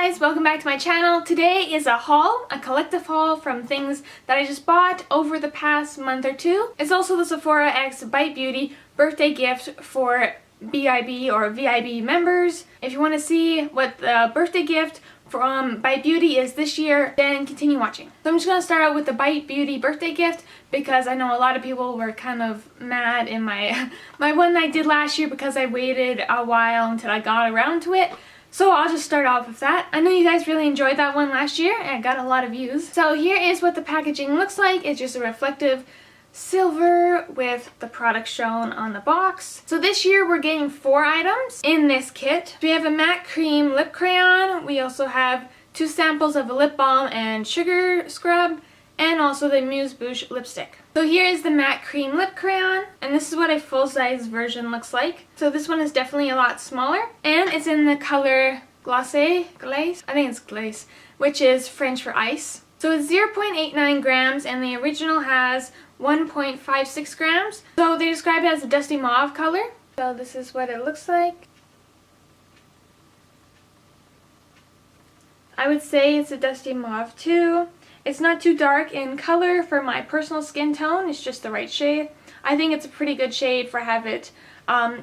guys, welcome back to my channel. Today is a haul, a collective haul from things that I just bought over the past month or two. It's also the Sephora X Bite Beauty birthday gift for BIB or VIB members. If you want to see what the birthday gift from Bite Beauty is this year, then continue watching. So I'm just going to start out with the Bite Beauty birthday gift because I know a lot of people were kind of mad in my one that I did last year because I waited a while until I got around to it. So I'll just start off with that. I know you guys really enjoyed that one last year and it got a lot of views. So here is what the packaging looks like. It's just a reflective silver with the product shown on the box. So this year we're getting 4 items in this kit. We have a matte cream lip crayon. We also have 2 samples of a lip balm and sugar scrub, and also the Amuse Bouche lipstick. So here is the matte cream lip crayon, and this is what a full-size version looks like. So this one is definitely a lot smaller, and it's in the color Glaze, I think it's Glaze, which is French for ice. So it's 0.89 grams, and the original has 1.56 grams. So they describe it as a dusty mauve color. So this is what it looks like. I would say it's a dusty mauve too. It's not too dark in color for my personal skin tone. It's just the right shade. I think it's a pretty good shade for have it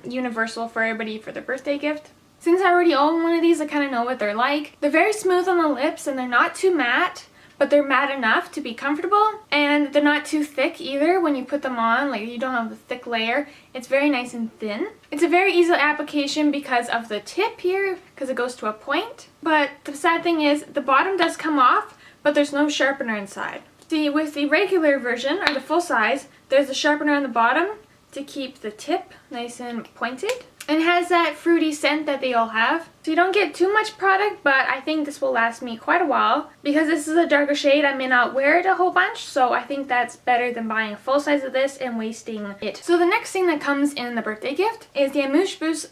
universal for everybody for their birthday gift. Since I already own one of these, I kind of know what they're like. They're very smooth on the lips and they're not too matte, but they're matte enough to be comfortable, and they're not too thick either when you put them on. Like, you don't have the thick layer. It's very nice and thin. It's a very easy application because of the tip here, because it goes to a point. But the sad thing is the bottom does come off, but there's no sharpener inside. See, with the regular version, or the full size, there's a sharpener on the bottom to keep the tip nice and pointed. And it has that fruity scent that they all have. So you don't get too much product, but I think this will last me quite a while. Because this is a darker shade, I may not wear it a whole bunch, so I think that's better than buying a full size of this and wasting it. So the next thing that comes in the birthday gift is the Amuse Bouche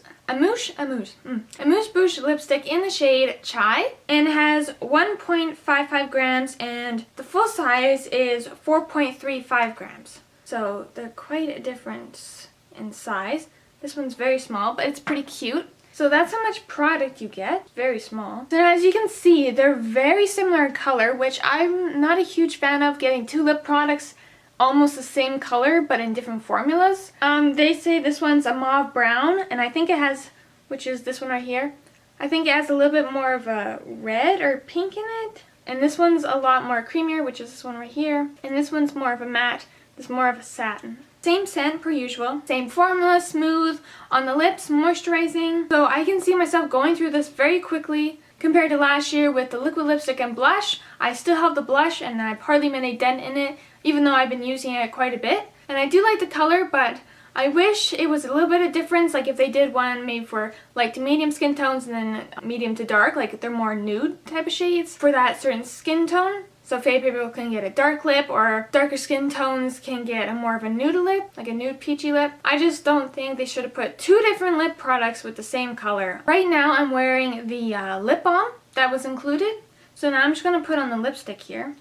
lipstick in the shade Chai, and it has 1.55 grams, and the full size is 4.35 grams. So they're quite a difference in size. This one's very small, but it's pretty cute. So that's how much product you get. Very small. So as you can see, they're very similar in color, which I'm not a huge fan of, getting 2 lip products almost the same color but in different formulas. They say this one's a mauve brown, and I think it has, which is this one right here, I think it has a little bit more of a red or pink in it. And this one's a lot more creamier, which is this one right here. And this one's more of a matte, this is more of a satin. Same scent per usual, same formula, smooth on the lips, moisturizing. So I can see myself going through this very quickly. Compared to last year with the liquid lipstick and blush, I still have the blush and I've hardly made a dent in it, even though I've been using it quite a bit. And I do like the color, but I wish it was a little bit of difference, like if they did one maybe for light to medium skin tones and then medium to dark, like they're more nude type of shades for that certain skin tone. So fade people can get a dark lip, or darker skin tones can get a more of a nude lip, like a nude peachy lip. I just don't think they should have put 2 different lip products with the same color. Right now I'm wearing the lip balm that was included. So now I'm just going to put on the lipstick here.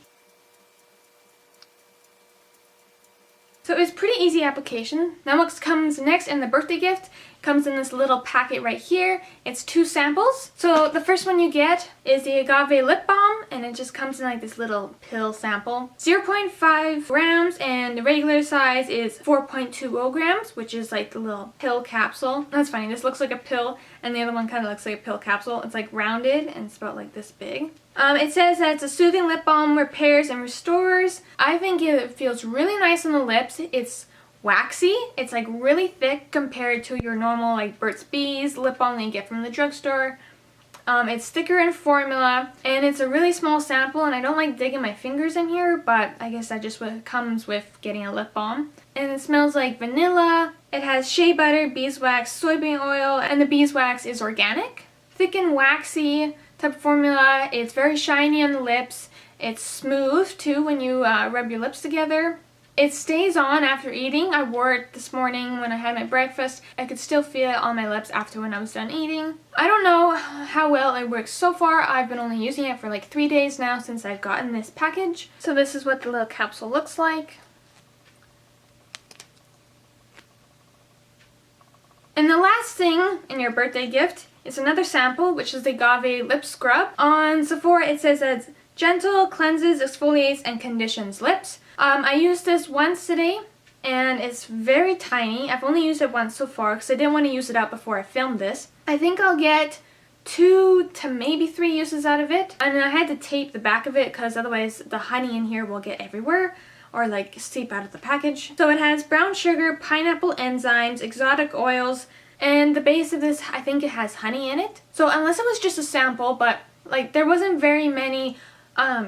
So it's pretty easy application. Now what comes next in the birthday gift comes in this little packet right here. It's 2 samples. So the first one you get is the Agave Lip Balm, and it just comes in like this little pill sample. 0.5 grams, and the regular size is 4.20 grams, which is like the little pill capsule. That's funny, this looks like a pill and the other one kind of looks like a pill capsule. It's like rounded and it's about like this big. It says that it's a soothing lip balm, repairs and restores. I think it feels really nice on the lips. It's waxy. It's like really thick compared to your normal like Burt's Bees lip balm that you get from the drugstore. It's thicker in formula, and it's a really small sample, and I don't like digging my fingers in here, but I guess that just what comes with getting a lip balm. And it smells like vanilla. It has shea butter, beeswax, soybean oil, and the beeswax is organic. Thick and waxy type of formula. It's very shiny on the lips. It's smooth too when you rub your lips together. It stays on after eating. I wore it this morning when I had my breakfast. I could still feel it on my lips after when I was done eating. I don't know how well it works so far. I've been only using it for like 3 days now since I've gotten this package. So this is what the little capsule looks like. And the last thing in your birthday gift It's another sample, which is the Agave Lip Scrub. On Sephora, it says it's gentle, cleanses, exfoliates, and conditions lips. I used this once today, and it's very tiny. I've only used it once so far because I didn't want to use it up before I filmed this. I think I'll get 2 to maybe 3 uses out of it. And I had to tape the back of it because otherwise the honey in here will get everywhere or like seep out of the package. So it has brown sugar, pineapple enzymes, exotic oils, and the base of this, I think it has honey in it. So unless it was just a sample, but like there wasn't very many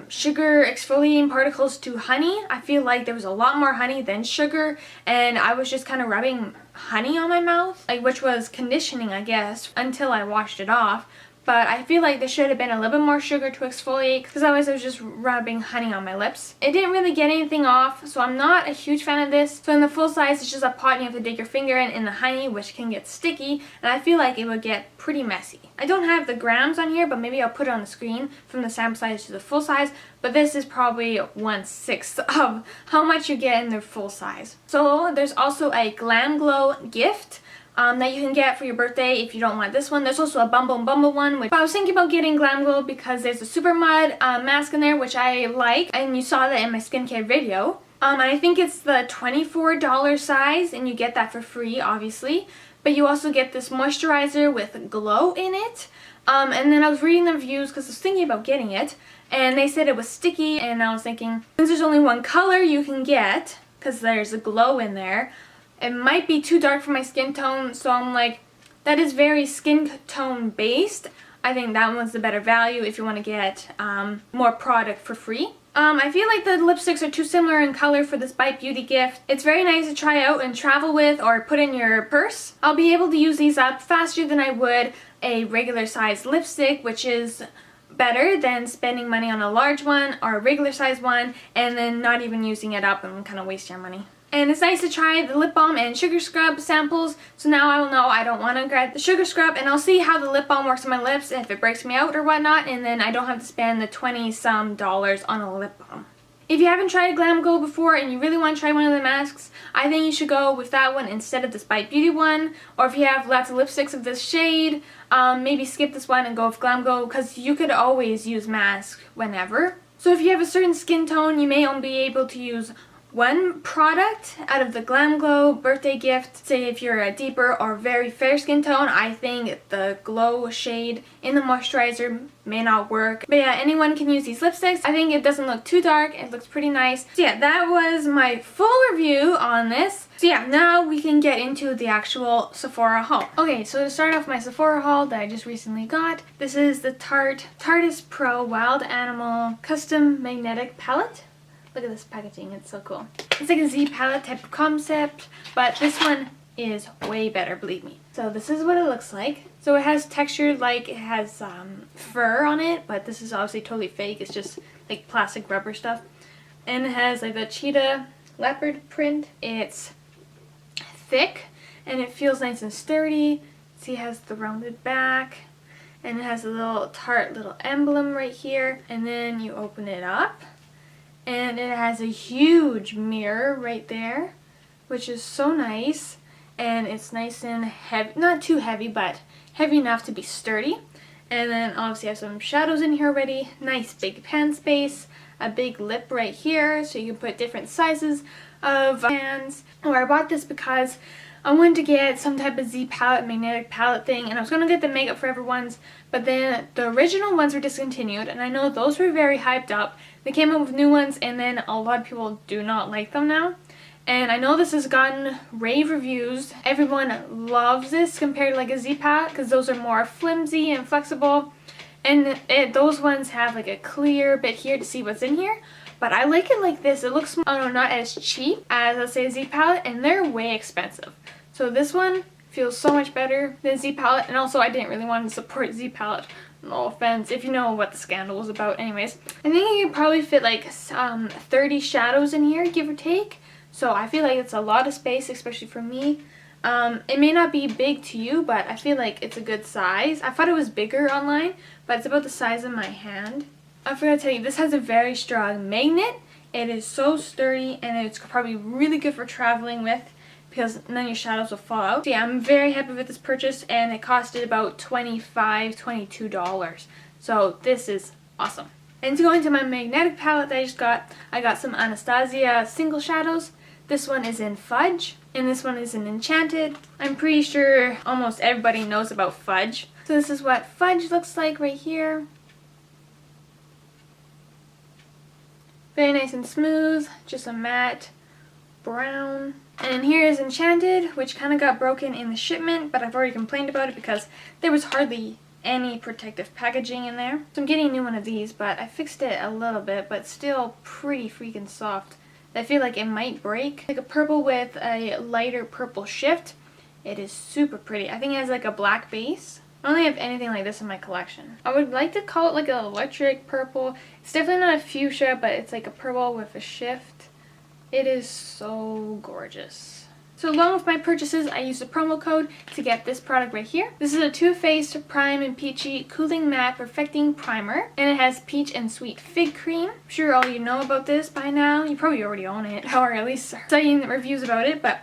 sugar exfoliating particles to honey. I feel like there was a lot more honey than sugar, and I was just kind of rubbing honey on my mouth, like, which was conditioning, I guess, until I washed it off. But I feel like there should have been a little bit more sugar to exfoliate because otherwise I was just rubbing honey on my lips. It didn't really get anything off, so I'm not a huge fan of this. So in the full size, it's just a pot and you have to dig your finger in the honey, which can get sticky, and I feel like it would get pretty messy. I don't have the grams on here, but maybe I'll put it on the screen from the sample size to the full size, but this is probably 1/6 of how much you get in the full size. So there's also a GlamGlow gift that you can get for your birthday if you don't want this one. There's also a Bumble and Bumble one, but I was thinking about getting GlamGlow because there's a Super Mud mask in there, which I like, and you saw that in my skincare video. And I think it's the $24 size, and you get that for free, obviously. But you also get this moisturizer with glow in it. And then I was reading the reviews because I was thinking about getting it, and they said it was sticky, and I was thinking, since there's only one color you can get, because there's a glow in there, it might be too dark for my skin tone, so I'm like, that is very skin tone based. I think that one's the better value if you want to get more product for free. I feel like the lipsticks are too similar in color for this Bite Beauty gift. It's very nice to try out and travel with or put in your purse. I'll be able to use these up faster than I would a regular size lipstick, which is better than spending money on a large one or a regular size one and then not even using it up and kind of waste your money. And it's nice to try the lip balm and sugar scrub samples, so now I will know I don't want to get the sugar scrub, and I'll see how the lip balm works on my lips and if it breaks me out or whatnot, and then I don't have to spend the $20-some on a lip balm. If you haven't tried GlamGlow before and you really want to try one of the masks, I think you should go with that one instead of this Bite Beauty one, or if you have lots of lipsticks of this shade, maybe skip this one and go with GlamGlow, because you could always use masks whenever. So if you have a certain skin tone, you may only be able to use one product out of the GlamGlow Birthday Gift. Say if you're a deeper or very fair skin tone, I think the glow shade in the moisturizer may not work. But yeah, anyone can use these lipsticks. I think it doesn't look too dark. It looks pretty nice. So yeah, that was my full review on this. So yeah, now we can get into the actual Sephora haul. Okay, so to start off my Sephora haul that I just recently got, this is the Tarteist Pro Wild Animal Custom Magnetic Palette. Look at this packaging, it's so cool. It's like a Z palette type of concept, but this one is way better, believe me. So this is what it looks like. So it has texture like it has fur on it, but this is obviously totally fake. It's just like plastic rubber stuff. And it has like the cheetah leopard print. It's thick and it feels nice and sturdy. See, it has the rounded back and it has a little Tarte little emblem right here. And then you open it up. And it has a huge mirror right there, which is so nice. And it's nice and heavy, not too heavy, but heavy enough to be sturdy. And then obviously I have some shadows in here already. Nice big pan space, a big lip right here, so you can put different sizes of pans. Or I bought this because I wanted to get some type of Z palette, magnetic palette thing, and I was going to get the Makeup Forever ones, but then the original ones were discontinued, and I know those were very hyped up. They came out with new ones, and then a lot of people do not like them now. And I know this has gotten rave reviews. Everyone loves this compared to like a Z palette, because those are more flimsy and flexible. And those ones have like a clear bit here to see what's in here. But I like it like this. It looks, I don't know, not as cheap as, let's say, a Z palette, and they're way expensive. So this one feels so much better than Z palette, and also I didn't really want to support Z palette. No offense, if you know what the scandal was about. Anyways, I think you could probably fit like 30 shadows in here, give or take. So I feel like it's a lot of space, especially for me. It may not be big to you, but I feel like it's a good size. I thought it was bigger online, but it's about the size of my hand. I forgot to tell you, this has a very strong magnet. It is so sturdy, and it's probably really good for traveling with, because none of your shadows will fall out. So yeah, I'm very happy with this purchase, and it costed about $22. So this is awesome. And to go into my magnetic palette that I got some Anastasia single shadows. This one is in Fudge, and this one is in Enchanted. I'm pretty sure almost everybody knows about Fudge. So this is what Fudge looks like right here. Very nice and smooth, just a matte brown. And here is Enchanted, which kind of got broken in the shipment, but I've already complained about it because there was hardly any protective packaging in there. So I'm getting a new one of these, but I fixed it a little bit, but still pretty freaking soft. I feel like it might break. Like a purple with a lighter purple shift. It is super pretty. I think it has like a black base. I only have anything like this in my collection. I would like to call it like an electric purple. It's definitely not a fuchsia, but it's like a purple with a shift. It is so gorgeous. So along with my purchases, I used a promo code to get this product right here. This is a Too Faced Prime and Peachy Cooling Matte Perfecting Primer. And it has peach and sweet fig cream. I'm sure all you know about this by now. You probably already own it, or at least are studying the reviews about it. But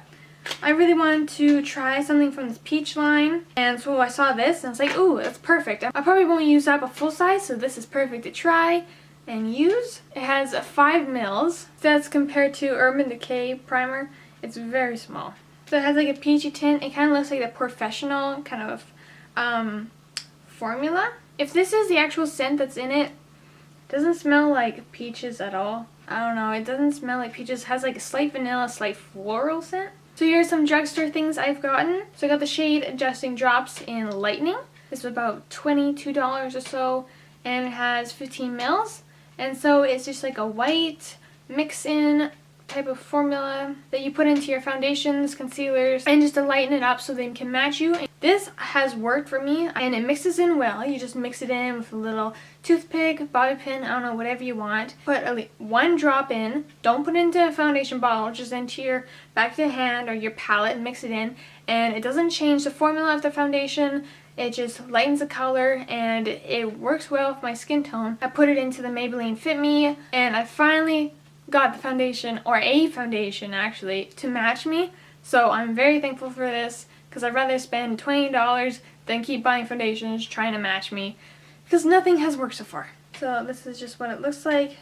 I really wanted to try something from this peach line. And so I saw this and I was like, ooh, that's perfect. I probably won't use up a full size, so this is perfect to try and use. It has 5 mils. That's compared to Urban Decay primer. It's very small. So it has like a peachy tint. It kind of looks like the Professional kind of formula. If this is the actual scent that's in it, it doesn't smell like peaches at all. I don't know. It doesn't smell like peaches. It has like a slight vanilla, slight floral scent. So here's some drugstore things I've gotten. So I got the shade Adjusting Drops in Lightening. This was about $22 or so. And it has 15 mils. And so it's just like a white mix-in type of formula that you put into your foundations, concealers, and just to lighten it up so they can match you. This has worked for me, and it mixes in well. You just mix it in with a little toothpick, bobby pin, I don't know, whatever you want. Put at least 1 drop in. Don't put it into a foundation bottle, just into your back of the hand or your palette and mix it in. And it doesn't change the formula of the foundation. It just lightens the color, and it works well with my skin tone. I put it into the Maybelline Fit Me, and I finally got the foundation, or a foundation actually, to match me. So I'm very thankful for this, because I'd rather spend $20 than keep buying foundations trying to match me, because nothing has worked so far. So this is just what it looks like.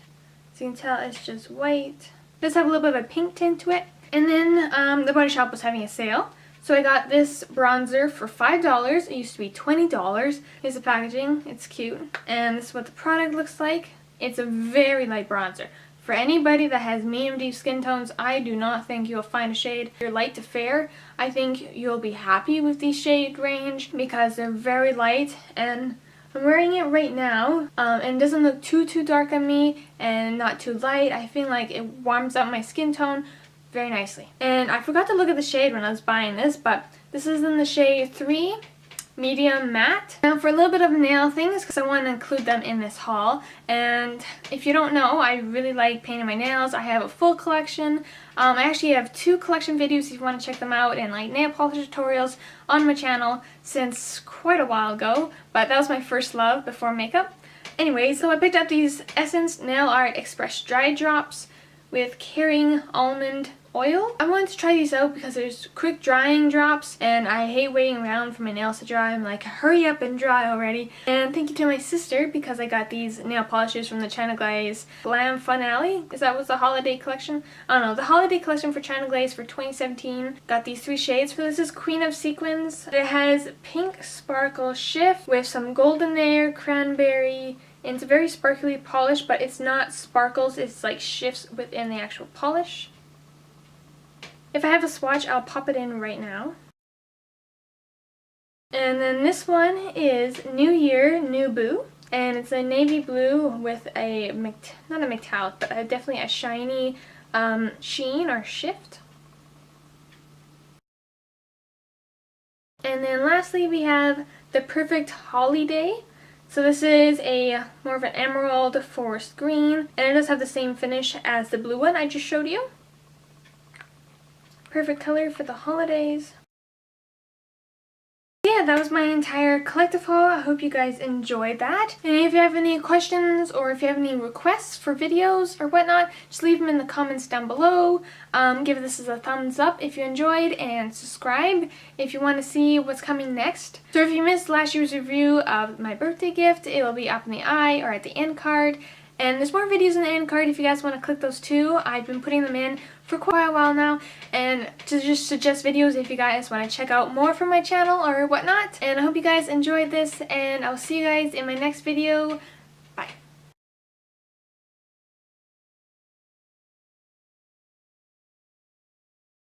As you can tell, it's just white. It does have a little bit of a pink tint to it. And then the Body Shop was having a sale. So I got this bronzer for $5. It used to be $20. Here's the packaging. It's cute. And this is what the product looks like. It's a very light bronzer. For anybody that has medium deep skin tones, I do not think you'll find a shade. If you're light to fair, I think you'll be happy with these shade range because they're very light, and I'm wearing it right now, and it doesn't look too dark on me and not too light. I feel like it warms up my skin tone very nicely. And I forgot to look at the shade when I was buying this, but this is in the shade 3. Medium matte. Now for a little bit of nail things, because I want to include them in this haul. And if you don't know, I really like painting my nails. I have a full collection. I actually have 2 collection videos if you want to check them out, and like nail polish tutorials on my channel since quite a while ago. But that was my first love before makeup. Anyway, so I picked up these Essence Nail Art Express Dry Drops with Caring Almond oil. I wanted to try these out because there's quick drying drops, and I hate waiting around for my nails to dry. I'm like, hurry up and dry already. And thank you to my sister, because I got these nail polishes from the China Glaze Glam Finale. Is that was the holiday collection? I don't know, the holiday collection for China Glaze for 2017. Got these 3 shades. So this is Queen of Sequins. It has pink sparkle shift with some golden there, cranberry, and it's a very sparkly polish, but it's not sparkles, it's like shifts within the actual polish. If I have a swatch, I'll pop it in right now. And then this one is New Year, New Boo. And it's a navy blue with a, not a metallic, but definitely a shiny sheen or shift. And then lastly we have the Perfect Holiday. So this is a more of an emerald forest green, and it does have the same finish as the blue one I just showed you. Perfect color for the holidays. Yeah, yeah, that was my entire collective haul. I hope you guys enjoyed that. And if you have any questions or if you have any requests for videos or whatnot, just leave them in the comments down below. Give this a thumbs up if you enjoyed, and subscribe if you want to see what's coming next. So if you missed last year's review of my birthday gift, it will be up in the eye or at the end card. And there's more videos in the end card if you guys want to click those too. I've been putting them in for quite a while now, and to just suggest videos if you guys want to check out more from my channel or whatnot. And I hope you guys enjoyed this, and I'll see you guys in my next video.